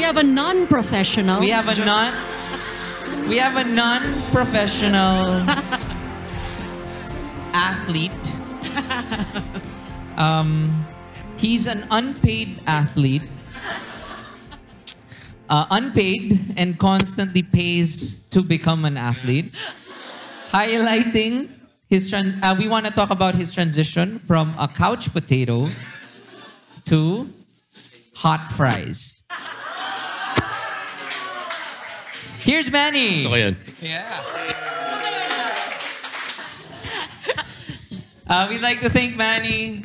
have a non-professional. We have a non-professional athlete. He's an unpaid athlete. Unpaid and constantly pays to become an athlete. Highlighting his we want to talk about his transition from a couch potato to hot fries. Here's Manny. Gusto ko yan. Yeah. We'd like to thank Manny.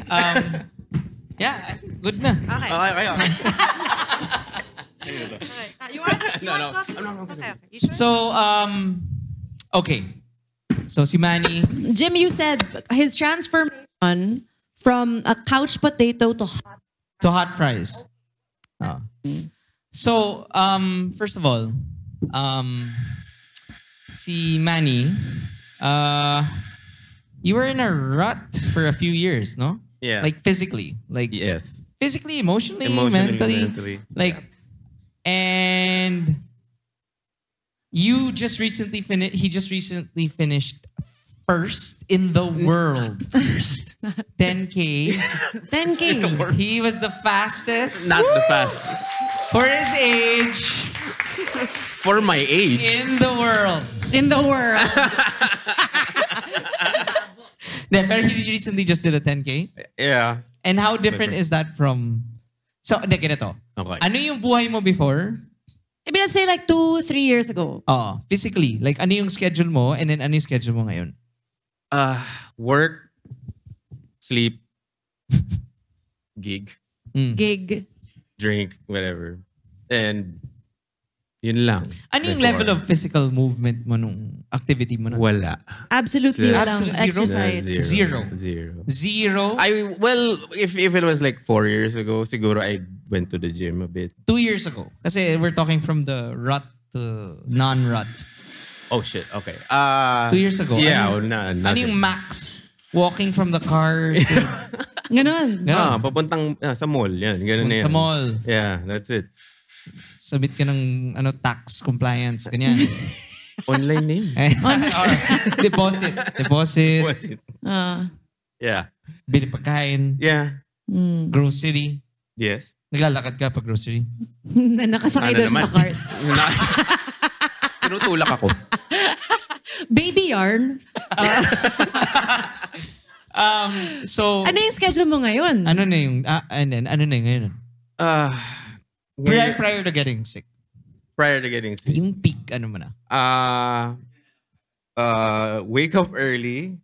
Yeah, good na. Okay. Okay. You want coffee? No. Okay. You sure? So, okay. So si Manny, Jim, you said his transformation from a couch potato to hot fries. Oh. So, first of all, si Manny, you were in a rut for a few years, no? Yeah. Like physically, like Yes. physically, emotionally, mentally. Like, Yeah. and you just recently finished. He just recently finished first in the world. First, 10K. 10K. He was the fastest Not the fastest. for his age For my age. in the world. In the world. Pero he recently just did a 10K. Yeah. And how different is that from... So, ganito. Okay. Ano yung buhay mo before? Maybe let's say like 2-3 years ago. Physically. Like, ano yung schedule mo and then ano yung schedule mo ngayon? Work, sleep, gig, Gig. drink, whatever. And yun lang. Ano yung Before. level of physical movement mo nung activity mo na? Wala. Absolutely Zero. walang Absolute zero? exercise. Zero. Zero. Well, if it was like 4 years ago, siguro I went to the gym a bit. 2 years ago. Kasi we're talking from the rut to non-rut. Oh shit, okay. 2 years ago. Yeah, Ano yung max? Walking from the car to... Ganon. Ganon. Papuntang sa mall, yan. Ganun na yan. Sa mall. Yeah, that's it. Submit ka ng tax compliance. Ganyan. Online name. Deposit. Was it? Yeah. Bili pagkain. Yeah. Grocery. Yes. Naglalakad ka pag grocery. Nakasakay doon sa cart. Tinutulak ako. Baby yarn. So, Ano yung schedule mo ngayon? ano na yung ngayon? Prior to getting sick. Prior to getting sick. Yung peak, ano mo na? Wake up early.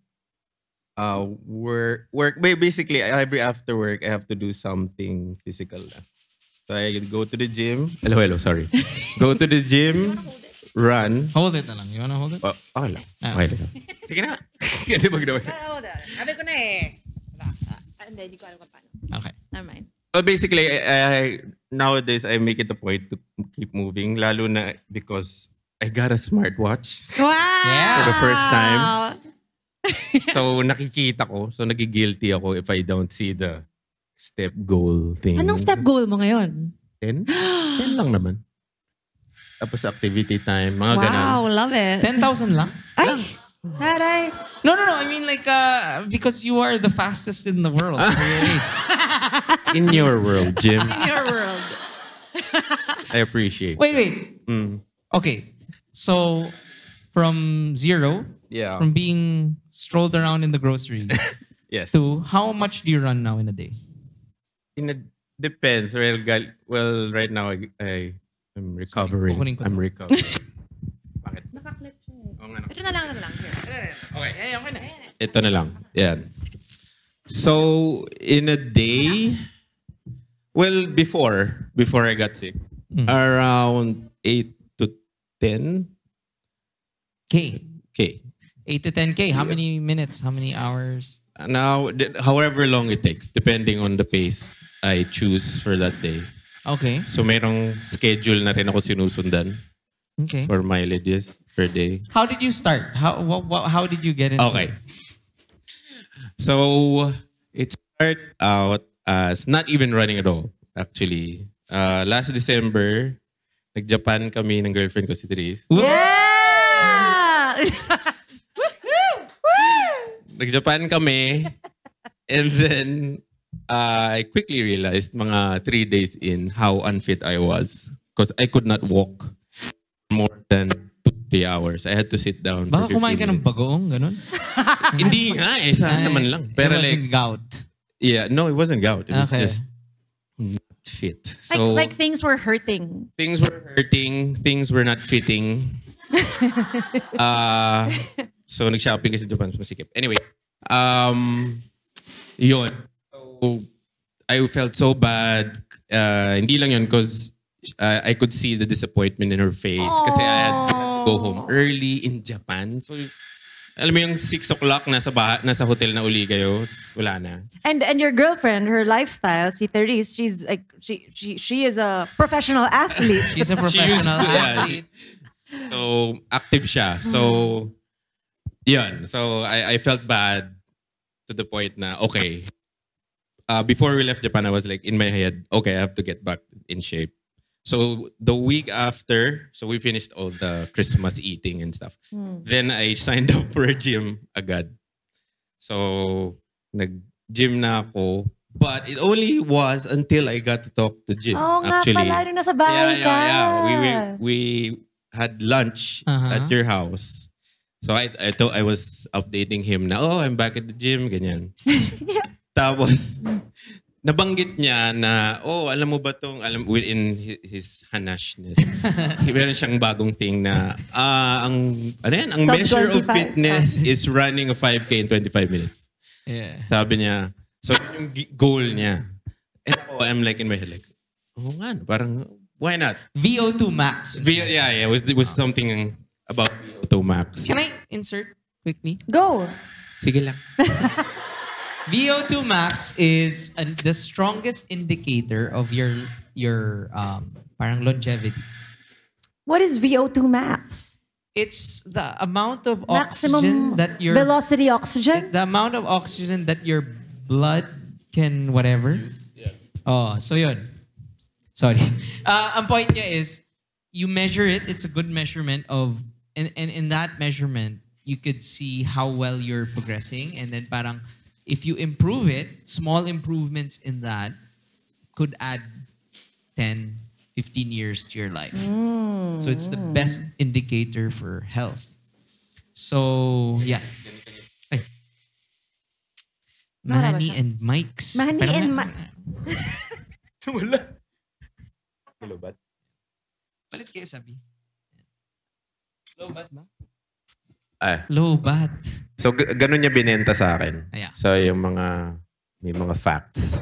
Work. Basically, every after work, I have to do something physical na. So I go to the gym. Hello, sorry. Go to the gym, run. Hold it na lang. You wanna hold it? Okay lang. Ah. Okay lang. Sige na. Hindi magdawa. Sabi ko na eh. Hindi ko alam kung paano. Okay. Never mind. Well, basically, nowadays, I make it a point to keep moving. Lalo na because I got a smartwatch Wow! Yeah. for the first time. So, nakikita ko. So, nagigilty ako if I don't see the step goal thing. Anong step goal mo ngayon? 10? 10 lang naman. Tapos activity time, mga ganun. Wow, love it. 10,000 lang? Ay! Taray! No. I mean like, because you are the fastest in the world. In your world, Jim. In your world. I appreciate. Wait. Mm. Okay. So, from zero, Yeah. from being strolled around in the grocery Yes. to how much do you run now in a day? Depends. Well, right now, I'm recovering. Kukunin ko to. I'm recovering. Bakit? Nakaklip siya eh. Oo nga no. Ito na lang. Here. Okay na. Ito na lang. Yan. So, in a day, well, before I got sick, around 8 to 10 K. K. 8 to 10K. How many minutes? How many hours? Now, however long it takes, depending on the pace I choose for that day. Okay. So, merong schedule na rin ako sinusundan Okay. for mileages per day. How did you start? How did you get into Okay. So, it started out as not even running at all, actually. Last December, Nag-Japan kami ng girlfriend ko si Therese. Yeah! Nag-Japan kami. And then, I quickly realized mga 3 days in how unfit I was. Because I could not walk more than 2-3 hours. I had to sit down Baka for 15 kumain ka ng minutes. bagoong, ganun? Hindi nga eh. Saan naman lang. Pero it like, wasn't gout. yeah, no, it wasn't gout. It was Okay. just not fit. So, Like things were hurting. things were hurting. Things were not fitting. So, nag-shopping kasi sa Japan. Masikip. Anyway, yun. So, I felt so bad. Hindi lang yun because I could see the disappointment in her face kasi I had to go home early in Japan. So, alam mo yung 6 o'clock nasa hotel na uli kayo, wala na. And your girlfriend, her lifestyle, si Therese, she's like she is a professional athlete. She's a She used professional to, athlete. So, active siya. So, yun. So, I felt bad to the point na, okay. Before we left Japan, I was like, in my head, okay, I have to get back in shape. So, the week after, so we finished all the Christmas eating and stuff. Then, I signed up for a gym agad. So, nag-gym na ako. But it only was until I got to talk to Jim. Oo nga actually. pala, nung nasa bahay ka. Yeah. We had lunch at your house. So I thought I was updating him na, oh, I'm back at the gym, ganyan. Tapos, nabanggit niya na, oh, alam mo ba tong, within his hanashness, meron siyang bagong thing na, ang measure of 25. fitness is running a 5K in 25 minutes. Yeah. Sabi niya, so yung goal niya. And I'm like in my head, like, oh nga, parang, why not? VO2 max. It was something about VO2 max. Can I insert quickly? Go. Sige lang. VO2 max is the strongest indicator of your parang longevity. What is VO2 max? It's the amount of Maximum oxygen that your velocity oxygen? the amount of oxygen that your blood can whatever. Oh, so yun. Sorry. Ang point niya is you measure it. It's a good measurement of and in that measurement you could see how well you're progressing, and then parang if you improve it, small improvements in that could add 10, 15 years to your life. So it's the best indicator for health. So, yeah. Ay. Manny and Mike's. Manny Parang and na- Wala. Hello, bat? Palit kayo sabi. Low bat ba? Ah, Low bat. so, ganun niya binenta sa akin. Yeah. So, yung may mga facts.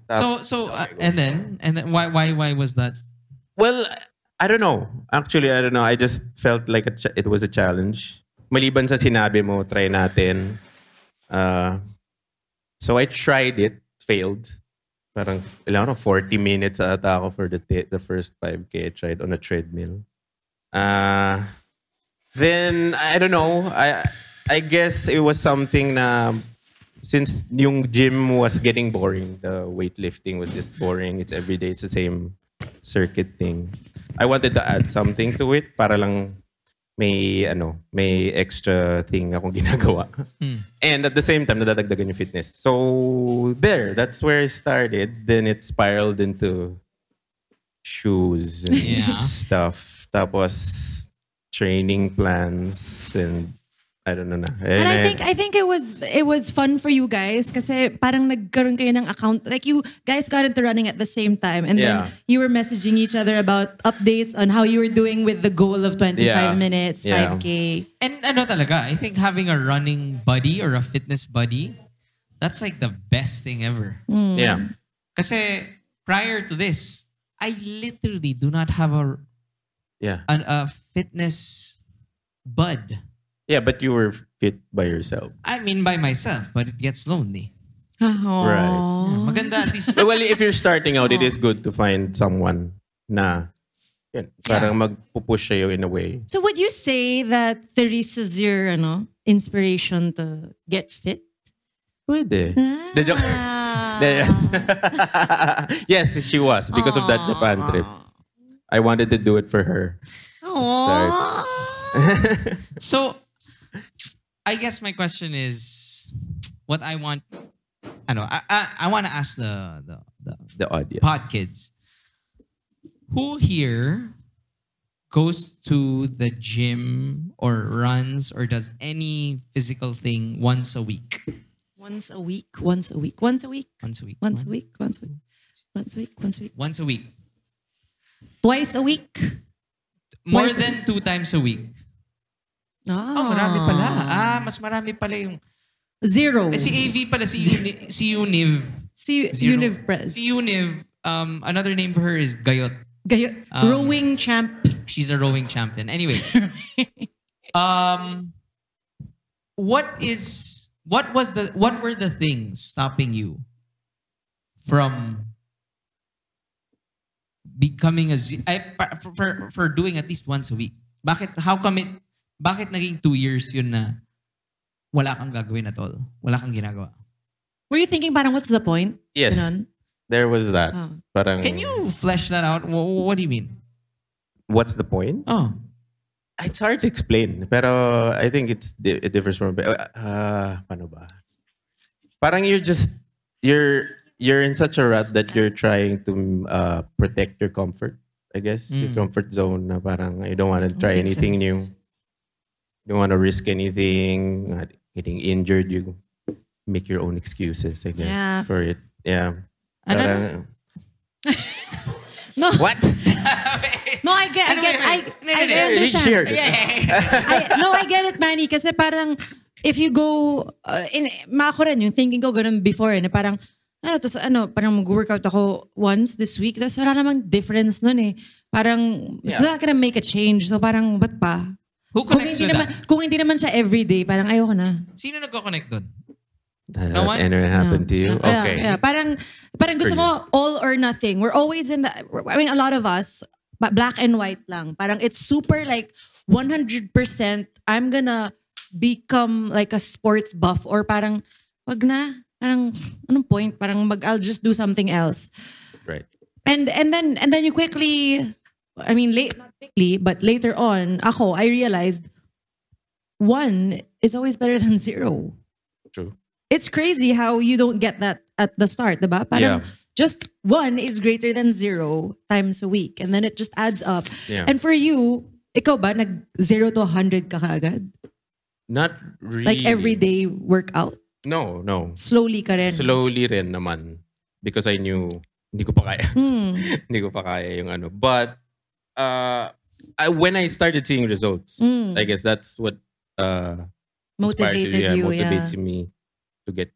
And then why was that? Well, I don't know. Actually, I don't know. I just felt like it was a challenge. Maliban sa sinabi mo, try natin. So I tried it, failed. Parang, 40 minutes ata ako for the first 5K I tried on a treadmill. Then, I don't know. I guess it was something na since yung gym was getting boring, the weightlifting was just boring. It's every day. It's the same circuit thing. I wanted to add something to it para lang may extra thing akong ginagawa. And at the same time, nadadagdagan yung fitness. So, that's where it started. Then it spiraled into shoes and stuff. Tapos, training plans and I don't know na. And I think it was fun for you guys kasi parang nagkaroon kayo ng account. Like you guys got into running at the same time and then you were messaging each other about updates on how you were doing with the goal of 25 minutes, 5K. And talaga, I think having a running buddy or a fitness buddy, that's like the best thing ever. Yeah. Kasi prior to this, I literally do not have a fitness bud. Yeah, but you were fit by yourself. I mean by myself, but it gets lonely. Right. Maganda at least. Well, if you're starting out, it is good to find someone na parang magpupush sa'yo in a way. So would you say that Therese is your inspiration to get fit? Pwede. The joke. Yes, she was because of that Japan trip. I wanted to do it for her. Aww. So, I guess my question is, what I want, I want to ask the audience. pod kids. Who here goes to the gym or runs or does any physical thing once a week? Once a week, once a week, once a week, Once a week. once a week, once a week, once a week, once a week, Once a week. twice a week. More Twice a than 2 times a week. Oh, Marami pala. Mas marami pala yung... Zero. Si AV pala, si Univ. Zero. Univ Press. Si Univ, another name for her is Gayot. Rowing champ. She's a rowing champion. Anyway. What were the things stopping you from becoming for doing at least once a week? Bakit naging 2 years yun na wala kang gagawin at all? Wala kang ginagawa? Were you thinking parang what's the point? Yes. Ganon? There was that. Oh. Parang, Can you flesh that out? What do you mean? what's the point? Oh. It's hard to explain. Pero I think it differs from... paano ba? Parang you're in such a rut that you're trying to protect your comfort, I guess. Your comfort zone na parang you don't want to try anything new. You don't want to risk anything. Getting injured, you make your own excuses, I guess, for it. Yeah. Parang, No. what? No, I understand. I get it, Manny. Kasi parang, if you go, ako rin, yung thinking ko ganun before, na parang, parang mag-workout ako once this week, tapos wala namang difference nun eh. Parang, it's not gonna make a change. So parang, ba't pa? Who connects with that? Kung hindi naman siya everyday, parang ayoko na. Sino nagko-connect doon? No one? Ever happened to you? Okay. Yeah. Parang gusto mo all or nothing. We're always in the, I mean, a lot of us, black and white lang. Parang it's super like 100% I'm gonna become like a sports buff or parang wag na. Parang anong point? Parang I'll just do something else. Right. And then you quickly, I mean, not quickly, but later on, I realized 1 is always better than 0. True. It's crazy how you don't get that at the start, diba? Parang just 1 is greater than 0 times a week. And then it just adds up. Yeah. And for you, ikaw ba, 0 to 100 ka kaagad? Not really. Like everyday workout? No. Slowly ka rin? Slowly rin naman. Because I knew, hindi ko pa kaya. Hindi ko pa kaya yung ano. But, when I started seeing results, I guess that's what motivates me to get,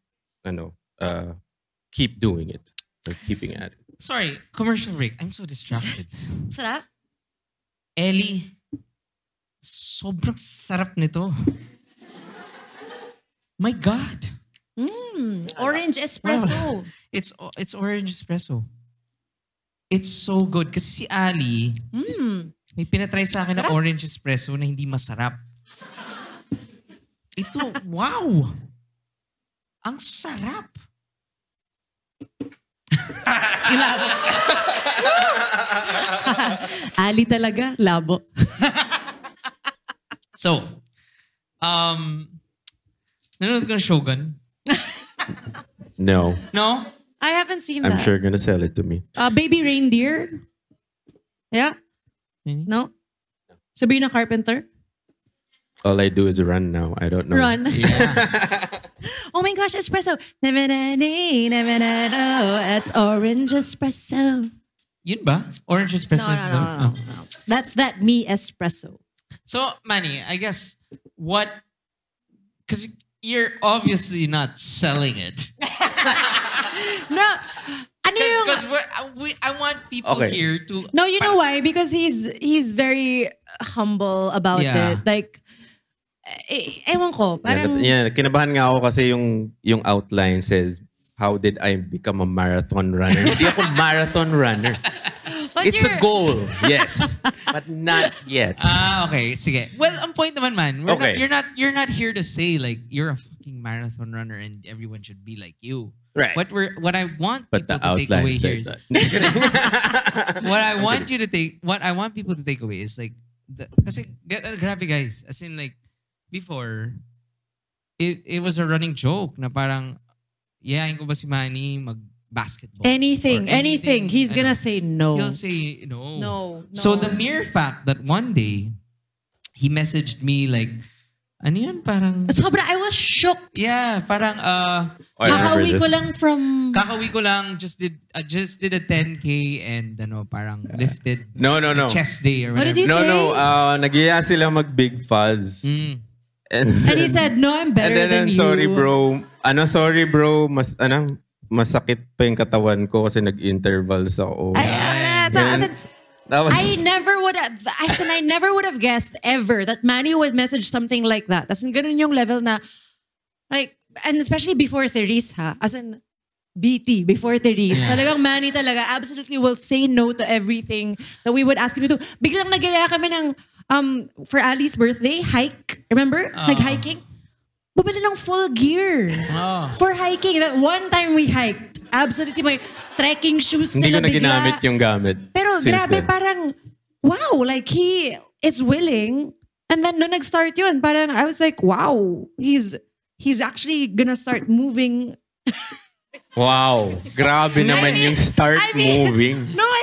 keep doing it. Like keeping at it. Sorry, commercial break. I'm so distracted. Sarap? Ellie, sobrang sarap nito. My God. Orange espresso. It's orange espresso. It's so good. Kasi si Ali, may pinatry sa akin na orange espresso na hindi masarap. Ito, wow! Ang sarap. Ali talaga, labo. So, nanonood ka ng Shogun? No. No? I haven't seen that. I'm sure you're gonna sell it to me. Baby Reindeer? Yeah? No? Sabrina Carpenter? All I do is run now. I don't know. Run. Yeah. Oh my gosh, espresso. It's orange espresso. Yun ba? Orange espresso? No. That's that me espresso. So, Manny, I guess because you're obviously not selling it. No. Because I want people here to... No, you know why? Because he's very humble about it. Like, ewan ko, parang... Yeah, kinabahan nga ako kasi yung outline says, how did I become a marathon runner? Hindi ako marathon runner. It's a goal, yes. But not yet. Okay. Sige. Well, ang point naman, man. Okay. You're not here to say like you're a fucking marathon runner and everyone should be like you. Right. What I want But people the to take away outline here said is that. what I want people to take away is like kasi grabe guys, as in like before it was a running joke na parang yayain ko ba si Manny mag-basketball? Anything. He's gonna say no. He'll say no. No. So the mere fact that one day he messaged me like, ano yun? Parang, Sobra, I was shocked. yeah, parang, Kakauwi ko lang from... kakawi ko lang, just did a 10K and ano, parang lifted No. chest day or What whatever. did you say? Nagiya sila mag-big fuzz. And he said, no, I'm better and then, than you. sorry bro, masakit pa yung katawan ko kasi nag-intervals ako. I never would have guessed ever that Manny would message something like that. As in, ganun yung level na, like, and especially before 30s, ha? As in, BT, before 30s. Yeah. Talagang Manny talaga absolutely will say no to everything that we would ask him to do. Biglang nagaya kami ng, for Ali's birthday, hike. Remember? Nag-hiking. Bumili ng full gear for hiking. That one time we hiked. Absolutely, may trekking shoes Hindi ko sila na bigla. ginamit yung gamit. Pero since grabe, then. parang, wow, like he is willing. And then nung nag-start yun, parang I was like, wow, he's actually gonna start moving. Wow. Grabe naman yung start moving. No, I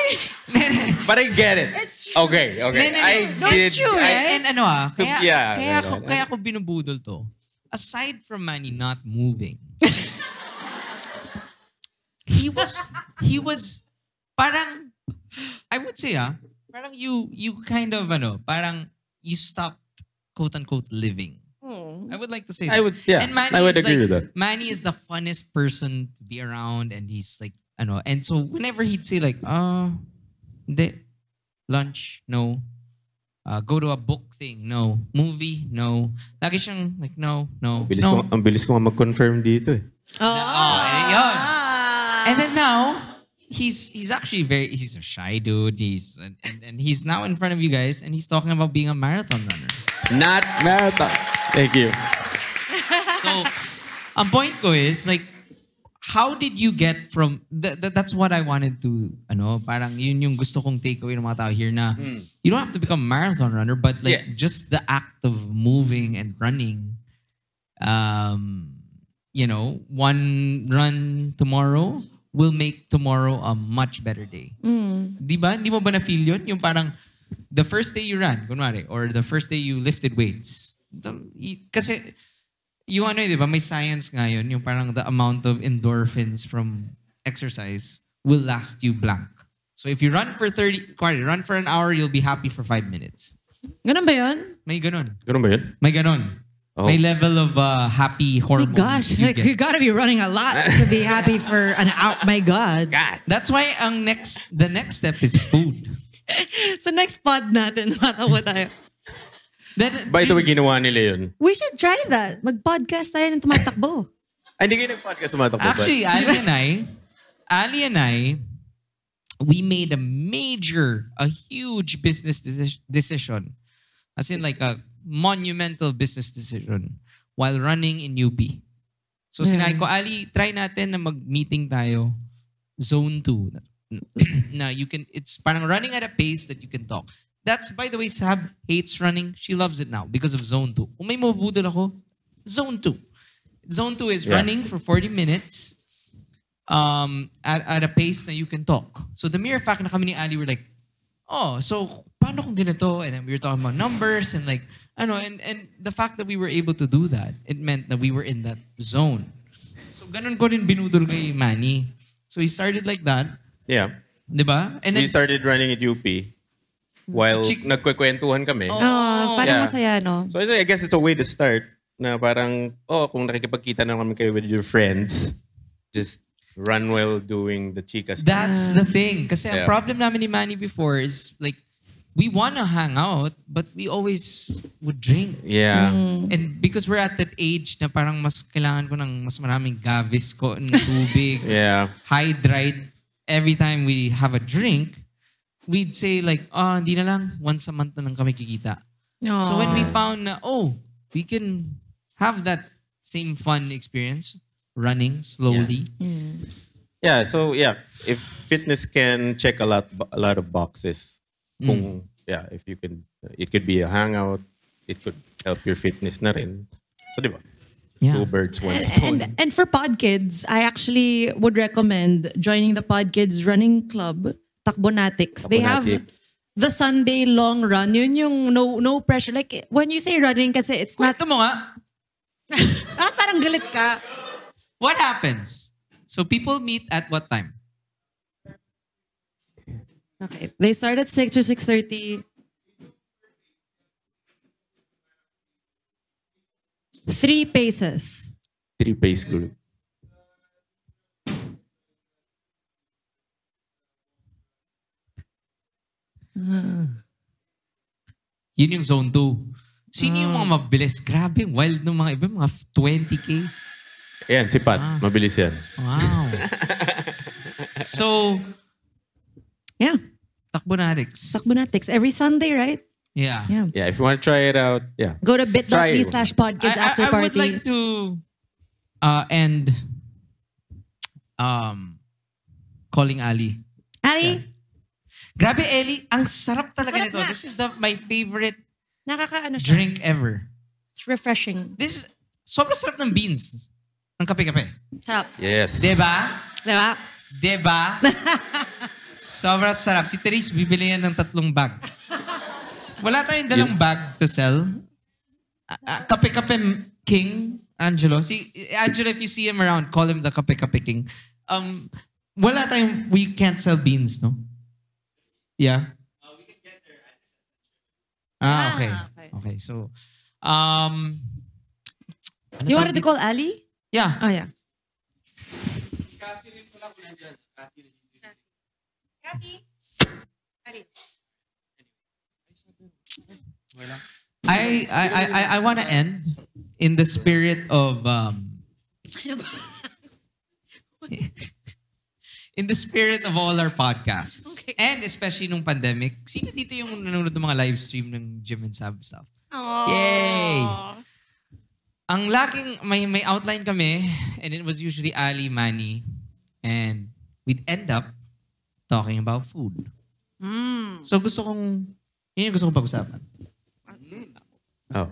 mean, But I get it. It's true. Okay. No, it's true, right? And ano kaya no. ako binubudol to. Aside from Manny not moving, he was parang, I would say parang you kind of parang you stopped quote unquote living. I would like to say that. And Manny I would is agree like, with that. Manny is the funnest person to be around and he's like, and so whenever he'd say like, hindi, lunch, no. Go to a book thing, no. Movie, no. Lagi siyang like, no. Ang bilis ko nga mag-confirm dito eh. Yun. And then now, he's actually he's a shy dude. And he's now in front of you guys and he's talking about being a marathon runner. Not marathon. Thank you. So, ang point ko is like, how did you get from that's what I wanted to parang yun yung gusto kong takeaway ng mga tao here na you don't have to become a marathon runner but like just the act of moving and running one run tomorrow will make tomorrow a much better day. Di ba? Hindi mo ba na-feel yun? Yung parang the first day you ran, kunwari, or the first day you lifted weights. Kasi yung di ba, may science nga yun, yung parang the amount of endorphins from exercise will last you blank. So if you run for run for an hour, you'll be happy for 5 minutes. Ganun ba yun? May ganon. Ganun ba yun? May ganon. Oh. May level of happy Oh my hormones. gosh, you like, get. you gotta be running a lot to be happy for an hour. My God. That's why the next step is food. So next pod natin, matawa tayo. By the way, ginawa nila yun. We should try that. Mag-podcast tayo ng tumatakbo. Ay, hindi kayo nag-podcast sumatakbo. Actually, Ali and I, we made a huge business decision. As in like a monumental business decision while running in UP. So sinabi ko, Ali, try natin na mag-meeting tayo. Zone 2. Na it's parang running at a pace that you can talk. That's, by the way, Sab hates running. She loves it now because of Zone 2. Kung may mabudol ako, Zone 2. Zone 2 is running for 40 minutes at a pace na you can talk. So the mere fact na kami ni Ali were like, so paano kung ganito? And then we were talking about numbers and like, and the fact that we were able to do that, it meant that we were in that zone. So ganun ko rin binudol kay Manny. So he started like that. Yeah. Diba? And We then, started running at UP while nagkwekwentuhan kami. Parang masaya, no? So I guess it's a way to start na parang, kung nakikipagkita na kami kayo with your friends, just run while doing the chika stuff. that's the thing. Kasi ang problem namin ni Manny before is like, we want to hang out, but we always would drink. Yeah. And because we're at that age na parang mas kailangan ko ng mas maraming Gaviscon, tubig, Yeah. hydrate every time we have a drink, we'd say like, hindi na lang, once a month na lang kami kikita. So when we found na, we can have that same fun experience, running slowly. Yeah, so if fitness can check a lot of boxes, if you can, it could be a hangout, it could help your fitness na rin. So, di ba? Yeah. Two birds, one stone. And for Pod Kids, I actually would recommend joining the Pod Kids running club, Takbonatics. They have the Sunday long run. Yun yung no pressure. Like, when you say running, kasi it's not... Kwento mo nga. Parang galit ka. What happens? So people meet at what time? Okay. They start at 6 or 6:30. 3 paces. 3-pace group. Yun yung zone 2. Sino yung mga mabilis? Grabe, wild ng mga iba, mga 20K. Ayan, si Pat. Mabilis yan. Wow. So, Yeah. Takbonatics. Takbonatics. Every Sunday, right? Yeah. Yeah. Yeah, if you want to try it out, yeah. Go to Try it. bit.ly/podkids after I party. would like to end calling Ali. Ali, Grabe, Ellie. Ang sarap talaga Sarap nito. nga. This is my favorite nakakaano siya. drink ever. It's refreshing. This is, sobrang sarap ng beans. Ng kape-kape. Sarap. Yes. Diba? Diba? Diba? Sobrang sarap. Si Therese, bibili yan ng 3 bag. Wala tayong dalang bag to sell. Kape-kape King, Angelo. Angelo, if you see him around, call him the Kape-kape King. Wala tayong, we can't sell beans, no? Yeah? We can get there. Okay. okay. Okay, so, You wanted to call Ali? Yeah. Oh, yeah. I want to end in the spirit of in the spirit of all our podcasts. Okay. And especially nung pandemic. Sino dito yung nanonood ng mga live stream ng Jim and Sab stuff? Yay! Ang laking, may outline kami, and it was usually Ali, Manny, and we'd end up talking about food. So yun yung gusto kong pag-usapan. Oh.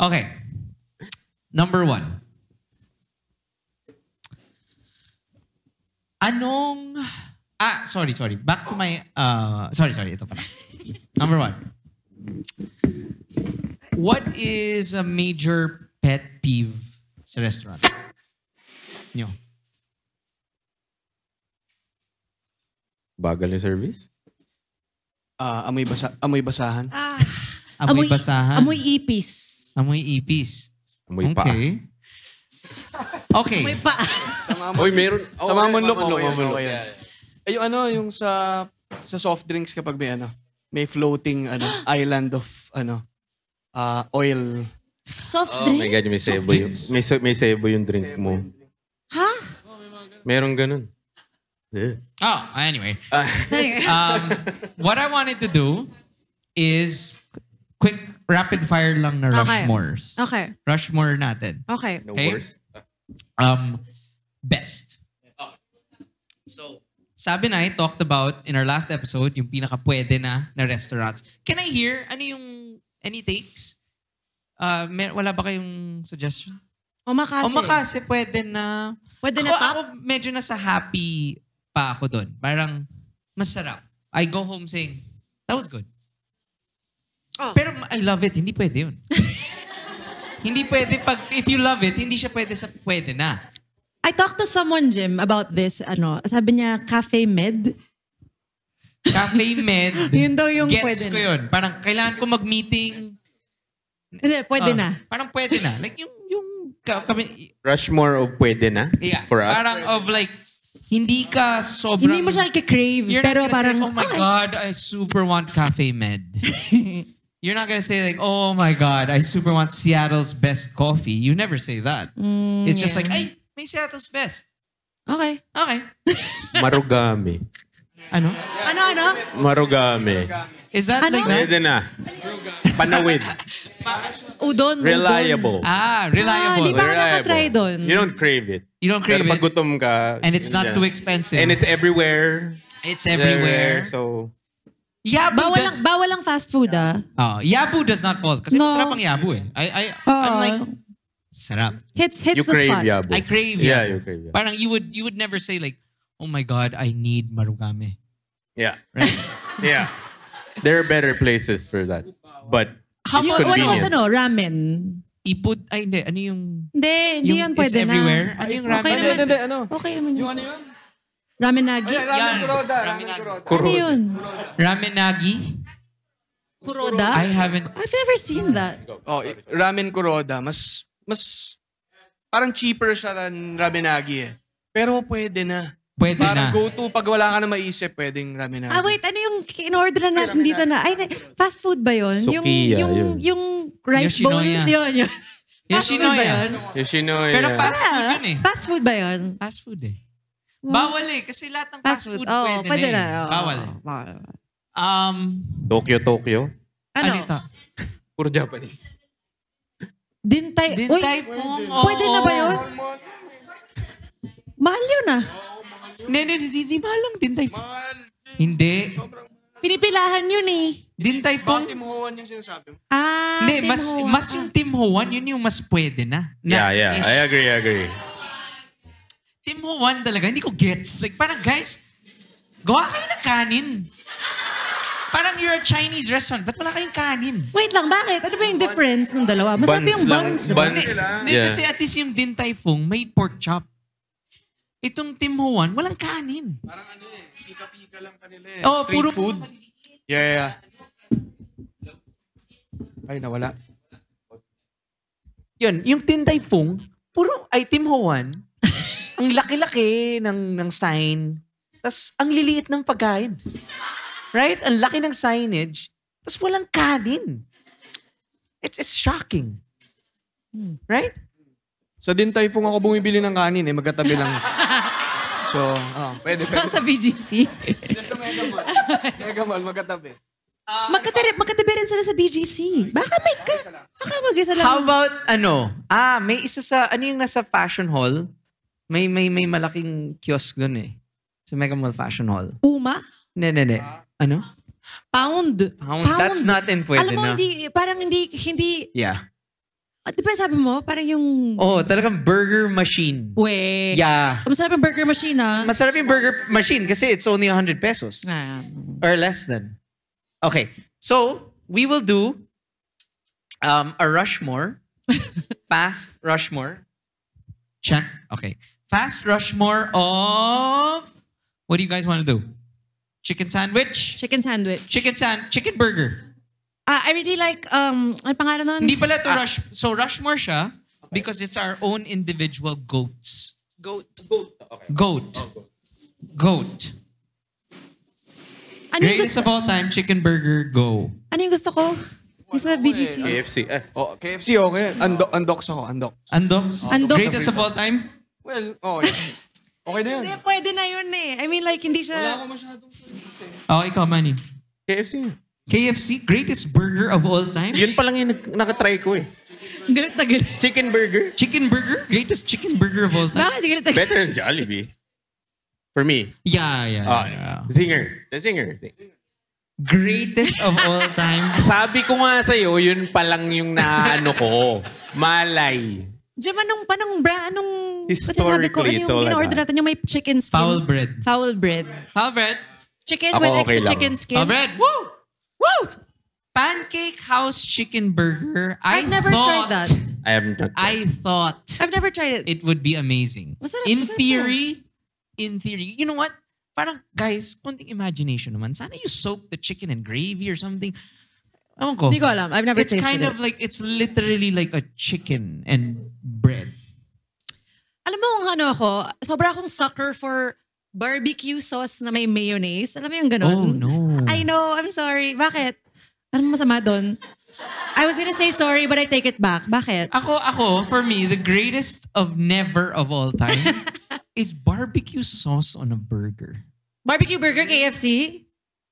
Okay. Number 1. Sorry. Back to my, sorry, ito pala. Number 1. What is a major pet peeve sa restaurant? Nyo. Bagal yung service? Amoy basahan. Amoy basahan. Amoy ipis. Amoy ipis. Amoy paa. Okay. Amoy pa. Oy, meron. Sa mga munlok, Yeah. Ay, yung sa soft drinks kapag may floating island of oil. Soft Oh my drink? God, may sebo yung, may sebo yung drink mo. Ha? Meron ganun. Yeah. Anyway. What I wanted to do is quick rapid fire lang na Rushmores. Okay. Rushmore natin. Okay. No Okay. worse. Best. So, sabi na, I talked about in our last episode yung pinaka-pwede na restaurants. Can I hear any takes? Wala ba kayong suggestion? Omakase. Omakase pwede na. Pwede na top? Ako medyo nasa happy pa ako doon. Parang masarap. I go home saying, that was good. Oh. Pero I love it. Hindi pwede yun. Hindi pwede if you love it, hindi siya pwede sa pwede na. I talked to someone, Jim, about this. Sabi niya, Cafe Med. Cafe Med. Yun daw yung gets pwede ko na. yun. Parang kailangan ko mag-meeting. Hindi, pwede na. Parang pwede na. Like kami, Rushmore of pwede na for us. Parang of like, hindi ka sobrang... Hindi mo siya crave, You're pero not gonna parang, say, oh my God, I super want Cafe Med. You're not gonna say like, oh my God, I super want Seattle's best coffee. You never say that. It's just like, ay, may Seattle's best. Okay. Okay. Marugami. Ano? Ano? Marugame. Is that Ano? like that? Pwede na. Panawid. Udon. Reliable. Reliable. Di ba ako nakatry doon? You don't crave it. You don't crave Pero pag it. gutom ka. And it's not yeah. too expensive. And it's everywhere. It's everywhere. So, Yabu Bawal lang fast food, Yabu does not fall. Kasi No. masarap ang Yabu eh. I'm like, sarap. Hits you the crave spot. yabu. I crave Yabu. Yeah, you crave yabu. Parang you would never say like, oh my God, I need marugame. Yeah. Right? Yeah. There are better places for that. But How it's about What convenient. about ramen? Ipod, ay hindi. Ano yung... Hindi yan it's pwede everywhere? na. Ano yung Okay ramen? naman. Hindi, ano? Okay naman Yung yun. ano yun? Ramenagi? Ramen kuroda. Ramen Ramen kuroda. Ano yun? Ramenagi? Kuroda? I haven't... I've never seen that. Oh, ramen kuroda. Mas parang cheaper siya than ramenagi eh. Pero pwede na. Pwede Parang na. go-to pag wala ka na maisip, pwedeng ramenagi. Wait, ano yung in-order na natin dito na? Fast food ba yun? Sukiya, yun. Yung rice bowl? Yoshinoya. Yun. Fast food ba Yoshinoya. yun? Yoshinoya. Pero fast food yun eh. Fast food ba yun? Fast food eh. Bawal eh. Kasi lahat ng fast food Oh, pwede na na. eh. Oo. Bawal eh. Bawal. Tokyo. Ano? ito? Puro Japanese. Dintay. Din Uy, Thai Fung. pwede na ba yun? Mahal yun Hindi mahal lang Din Tai Fung. Hindi. Pinipilahan yun eh. Din Tai Fung. Tim Ho Wan yung sinasabi mo. Hindi, Tim Ho Wan. mas yung Tim Ho Wan, yun yung mas pwede na. Yeah. Ish. I agree. Tim Ho Wan talaga, hindi ko gets. Like, parang guys, gawa kayo ng kanin. Parang you're a Chinese restaurant, ba't wala kayong kanin? Wait lang, bakit? Ano ba yung difference ng dalawa? Masarap Buns yung lang. buns, diba? Buns. Hindi, Yeah. kasi at least yung Din Tai Fung, may pork chop. Itong Tim Ho Wan, walang kanin. Parang ano eh, pika-pika lang kanila eh. Oh, Street puro food. Yeah. Ay, nawala. Yun, yung Din Tai Fung, Tim Ho Wan, ang laki-laki ng sign, tas ang liliit ng pagkain. Right? Ang laki ng signage, tas walang kanin. It's shocking. Right? Sa Din Tai Fung ako bumibili ng kanin eh, magkatabi lang. So, pwede. Sa BGC. Sa Mega Mall, magkatabi. Magkatabi rin sila sa BGC. Baka mag-isa lang. How about, may isa sa, yung nasa fashion hall? May malaking kiosk dun eh. Sa Mega Mall Fashion Hall. Puma? Hindi. Ano? Pound. That's not in pwede Alam mo, na. hindi, Yeah. di ba sabi mo, parang yung, Oh, talagang burger machine. Yeah. Masarap yung burger machine, Masarap yung burger machine kasi it's only 100 pesos. Or less than. Okay. So, we will do a Rushmore. Fast Rushmore. Check. Okay. Fast Rushmore of... What do you guys want to do? Chicken sandwich? Chicken sandwich. Chicken burger. I really like, ano pangalan nun? Hindi pala to So Rushmore siya because it's our own individual goats. Goat. Ano yung Greatest gusto? of all time, chicken burger, go. Ano yung gusto ko? Yung sa BGC. KFC. KFC okay. Undox ako, undox. Andox? Andox. Greatest of all time? Well, okay. Okay na yun. Hindi, pwede na yun eh. I mean like, hindi Wala siya... ako masyadong service eh. Oh, ikaw, Manny. KFC. KFC, greatest burger of all time? Yun pa lang yung nakatry ko eh. Galit na galit. Chicken burger. Chicken burger? Greatest chicken burger of all time? Bakit galit na galit? Better than Jollibee. For me. Yeah. Zinger. The Zinger thing. Greatest of all time? Sabi ko nga sa'yo, yun pa lang yung naano ko. Malay. Diyan anong brand, Historically, ko, ano it's all yung in-order like that. natin, yung may chicken skin? Foul bread. Foul bread. Foul bread? Chicken Ako with okay extra lang. chicken skin. Foul bread? Woo! Woo! Pancake House Chicken Burger. I've never tried that. I haven't done that. I thought I've never tried it. it would be amazing. Masarap, In masarap theory, you know what? Parang, guys, konting imagination naman. Sana you soak the chicken in gravy or something. Ewan ko. Hindi ko alam. I've never It's tasted kind it. of like, it's literally like a chicken and bread. Alam mo kung ano ako, sobra akong sucker for barbecue sauce na may mayonnaise. Alam mo yung ganun? Oh, no. I know. I'm sorry. Bakit? Anong masama doon? I was gonna say sorry, but I take it back. Bakit? Ako, for me, the greatest of never of all time is barbecue sauce on a burger. Barbecue burger, KFC?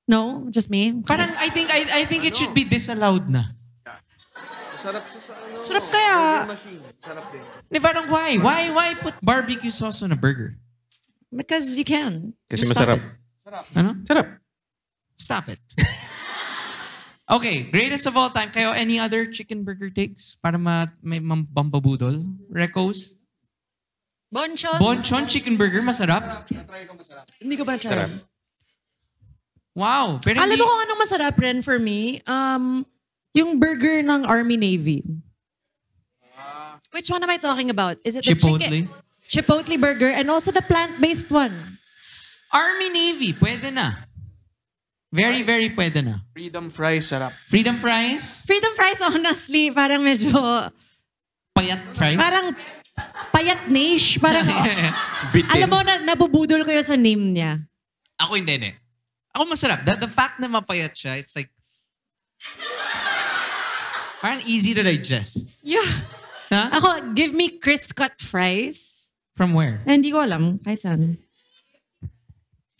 No, just me. Parang I think it should be disallowed na. Sarap kaya. Sarap din. Parang why? Why put barbecue sauce on a burger? Because you can. Kasi Just stop masarap. it. Ano? Sarap. Stop it. Okay, greatest of all time. Kayo, any other chicken burger takes? Para may mambabudol? Recos? Bonchon. Bonchon chicken burger, masarap. Hindi ko ba try? Sarap. Wow. Pero Alam hindi- mo kung anong masarap rin for me? Yung burger ng Army Navy. Which one am I talking about? Is it the Chipotle? chicken? Chipotle burger and also the plant-based one. Army Navy, pwede na. Very, very pwede na. Freedom fries, sarap. Freedom fries, Freedom fries, honestly, parang medyo, payat fries. parang payat niche. Parang, alam mo, nabubudol ko yun sa name niya. Ako hindi. Ako masarap. The fact na mapayat siya, it's like, parang easy to digest. Yeah. Ha? Ako, give me crisp-cut fries. From where? Hindi ko alam, kahit saan.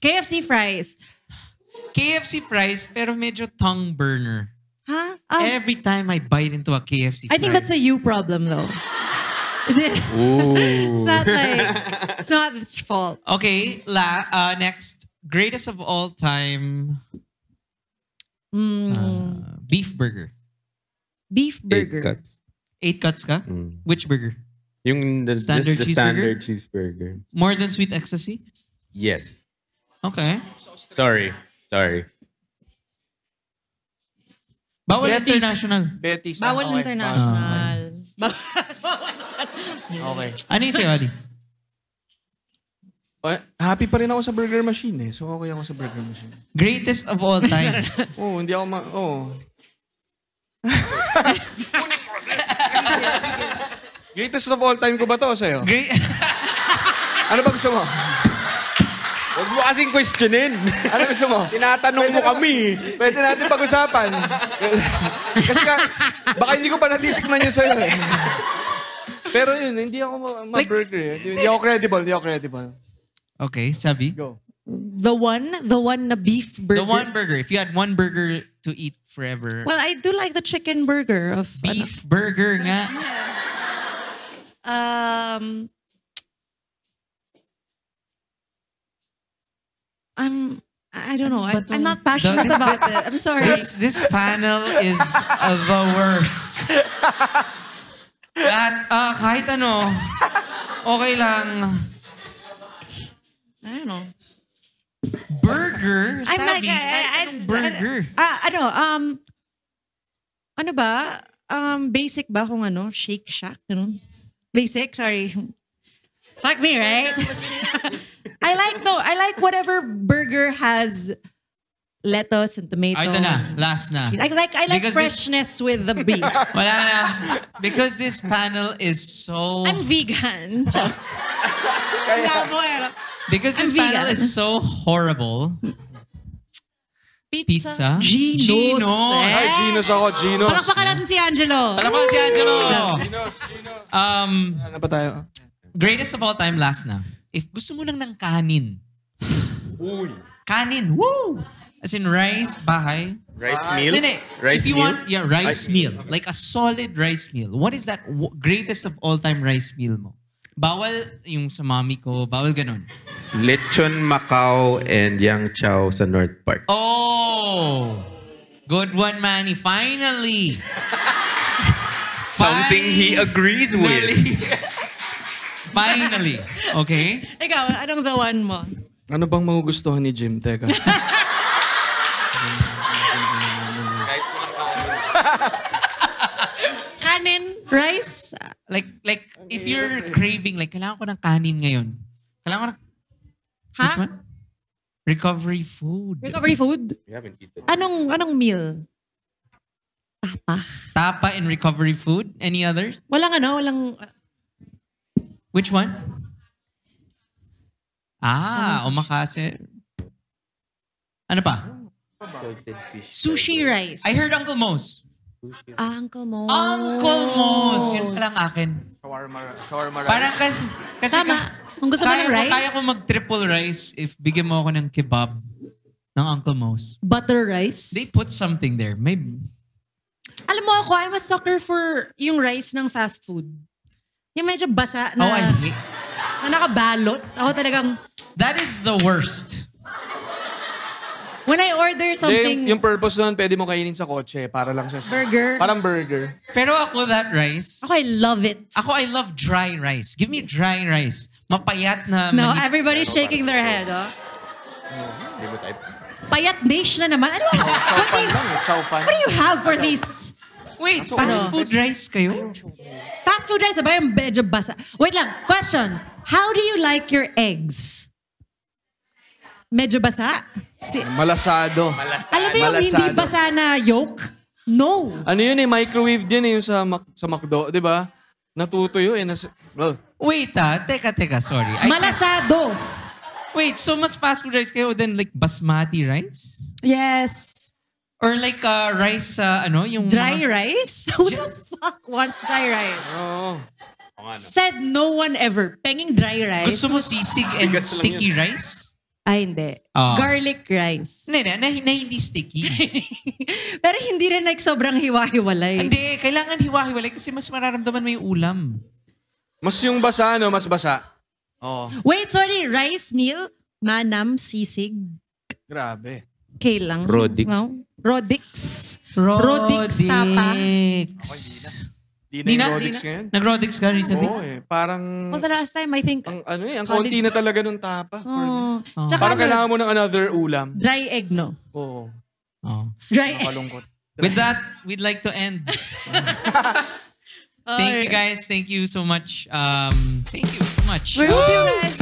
KFC fries. KFC fries, pero medyo tongue burner. Ha? Every time I bite into a KFC I think that's a you problem, though. Is it? It's not like, it's not its fault. Okay, next. Greatest of all time, beef burger. Beef burger. 8 cuts. 8 cuts ka? Which burger? Yung the Standard just the standard cheeseburger. More than sweet ecstasy? Yes. Okay. Sorry. Bawal Betis. international. Betis. Bawal okay. international. Okay. Ano yung sa'yo, Ali? Happy pa rin ako sa burger machine eh. So okay ako sa burger machine. Greatest of all time. Hindi ako Greatest of all time ko ba to sa'yo? Great. Ano ba gusto mo? Huwag mo kasing questionin. Ano gusto mo? Tinatanong mo kami. Pwede natin pag-usapan. Kasi baka hindi ko pa natitikman yun sa'yo eh. Pero yun, hindi ako ma-burger eh. Hindi ako credible. Okay, Sabi. Go. The one na beef burger. The one burger. If you had one burger to eat forever. Well, I do like the chicken burger of Beef burger nga. I don't know. I'm not passionate about it. I'm sorry. This panel is the worst. Kahit ano, okay lang. I don't know. Burger? I'm Sabi, like, kahit anong burger. Ano ba? Basic ba kung ano? Shake Shack, Basic? Sorry. Fuck me, right? I like whatever burger has lettuce and tomato. Ito na, last na. I like Because freshness with the beef. Wala na. Because this panel is so... I'm vegan. Because this I'm panel vegan. is so horrible. Pizza? Gino's. Ay, Gino's ako, Gino's. Palakpakan natin si Angelo. Palakpakan si Angelo! Gino's. Um, Ano pa tayo? greatest of all time, last na. If gusto mo lang ng kanin. Kanin, woo! As in rice, bahay. Rice meal? Hindi. Rice If you meal? want, rice meal. Like a solid rice meal. What is that greatest of all time rice meal mo? Bawal yung sa mami ko, bawal ganun. Lechon Macau and Yang Chow sa North Park. Oh! Good one, Manny. Finally! Something he agrees with. Finally. Okay? Ikaw, anong the one mo? Ano bang magugustuhan ni Jim? Teka. Kanin, rice. Like if you're craving, like, kailangan ko ng kanin ngayon. Kailangan ko ng... Ha? Which one? Recovery food. Recovery food? We haven't eaten. Anong meal? Tapa and recovery food. Any others? Walang Which one? Omakase. Ano pa? sushi rice. I heard Uncle Mo's. Uncle Mo. Uncle Mo's! Yun pa lang akin. Shawarma rice. Parang kasi Tama. Kung gusto mo ng rice? Kaya ko mag-triple rice if bigyan mo ako ng kebab ng Uncle Mo's. Butter rice? They put something there. Maybe. Alam mo ako, I'm a sucker for yung rice ng fast food. Yung medyo basa na, Oh, I hate. na nakabalot. Ako talagang, That is the worst. when I order something, Yung purpose nun, pwede mo kainin sa kotse para lang siya. burger, Parang burger. Pero ako, that rice, ako I love it. I love dry rice. Give me dry rice. Mapayat na. No, everybody's shaking their head. Oh. Hindi mo type. Payat dish na naman. Ano ba? Chow fan. What do you have for this? Wait, fast food rice kayo? Fast food rice, ba yung medyo basa? Wait lang, question. How do you like your eggs? Medyo basa? Malasado. Alam mo yung hindi basa na yolk? No. Ano yun microwave din yung sa McDo, di ba? Natutuyo Wait teka, sorry. Malasado. Wait, so mas fast food rice kayo than like basmati rice? Yes. Or like rice, yung Dry mga- rice? Who the fuck wants dry rice? Oo. Said no one ever. Penging dry rice. Gusto mo sisig and sticky rice? Ay, hindi. Ah. Garlic rice. Hindi, na hindi sticky. Pero hindi rin like sobrang hiwa-hiwalay. Hindi, kailangan hiwa-hiwalay kasi mas mararamdaman mo yung ulam. Mas yung basa, mas basa. Oo. Wait, sorry. Rice meal, manam, sisig, Grabe. kailang. Rodix. No? Rodix. Rodix tapa. Di na yung Rodix ngayon. Nag-Rodix ka recently? Oo Parang, For the last time, I think. ang College- konti na talaga nung tapa. Oh. Oh. Tsaka Parang kailangan mo ng another ulam. dry egg, no? Oo. Oh. Dry egg. Nakalungkot. With that, we'd like to end. Thank you guys. Thank you so much. Thank you so much. We hope you guys